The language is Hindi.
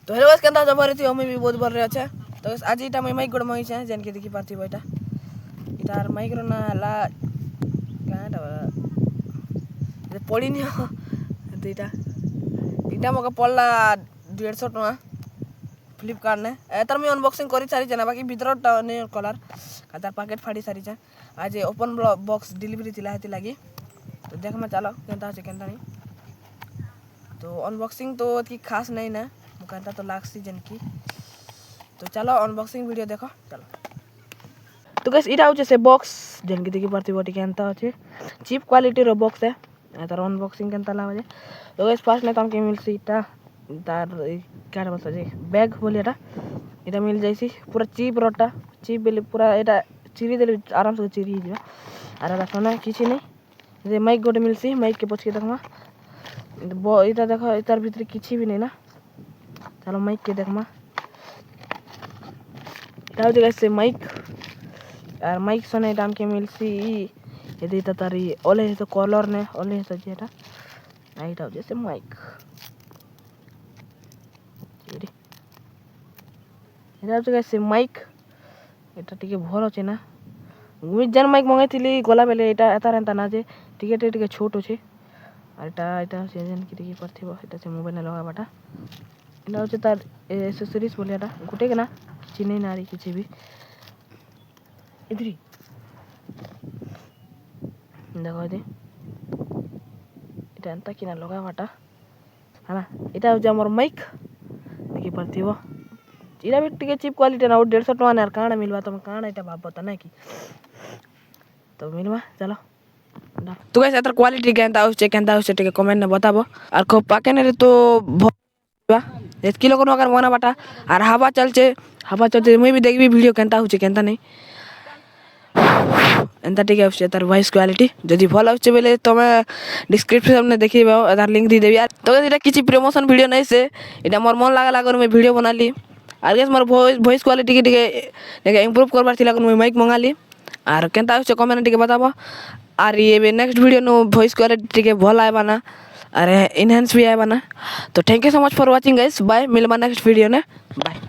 तो हेलो गाइस केनता जबर थी हमें भी बहुत बर रे अच्छे तो आज इटा मैं माइक गोड़ मंगी छे जेन के देखि पारथि बइटा इटार माइक रो ना ला काटा जे पड़ी नि इटा इटा मके पड़ला 150 टका फ्लिपकार्ट ने एतर मैं अनबॉक्सिंग करी सारी छे ना बाकी भीतरटा ने कलर तार पैकेट फाड़ी सारी छे आज ओपन बॉक्स डिलीवरी थिला हेति लागी तो देख में चलो केनता छे केनता नहीं तो अनबॉक्सिंग तो की खास नहीं ना मुकांता तो लाख सीजन की तो चलो अनबॉक्सिंग वीडियो देखो चलो तो गाइस इटा होचे से बॉक्स जेन की देखि पारथि बटी केनता होचे चीप क्वालिटी रो बॉक्स है तार अनबॉक्सिंग केनता लागे तो गाइस फर्स्ट ने तमके मिलसी इटा तार काटा बस जे बैग बोली इटा मिल जाइसी पूरा चीप रोटा चीप बेले पूरा एटा चिरी देले आराम से चिरी हिजबा आरा देखना किछि नहीं जे माइक गोटे मिलसी माइक के पछके देखमा इटा देखो इतार भीतर किछि भी नहीं ना चलो माइक के देखमा इटा होचे गाइस से माइक और माइक सने दाम के मिलसी यदि तारी ओले तो कलर ने ओले तो जेटा आइटा होचे से माइक इटा होचे गाइस से माइक इटा टिके भल होचे ना मुई जन माइक मंगाइथिली गला बेले इटा एतार एंता ना जे टिके छोट होचे और इटा जेन की देखि परथिबो इटा से मोबाइल लगाबाटा इटा होचे तार एक्सेसरीज बोलियाटा गुटे के ना चिन्ह नारी किछि भी इधरी देखो दे इटा एंता किना लगाबाटा हाना इटा होचे हमर माइक देखि परथिबो इटा भी टिके चीप क्वालिटी ना 150 टका ने काना मिलबा तुम काना इटा भाबता ना कि तो मिलबा चलो तो गाइस एतर क्वालिटी केनता होचे टिके कमेंट ने बताबो और को पाके ने तो एक किलो को अगर मना बाटा और हवा चलचे मुई भी देखबी वीडियो केनता होचे केनता नहीं एंता टिके होचे तार वॉइस क्वालिटी जदी भल होचे बेले तमे डिस्क्रिप्शन में देखिबो आधार लिंक दी देबी तो एटा किछि प्रमोशन वीडियो नहीं से एटा मोर मन लागला अगर मैं वीडियो बनाली और गाइस मोर वॉइस क्वालिटी के टिके इंप्रूव करबार थिला मैं माइक मंगाली और केनता होचे कमेंट टिके बताबो और ये नेक्स्ट वीडियो नो वॉइस क्वालिटी टिके भल आइबा ना अरे इनहेंस भी आइबा ना तो thank you so much for watching guys bye मिलबा नेक्स्ट वीडियो ने बाय।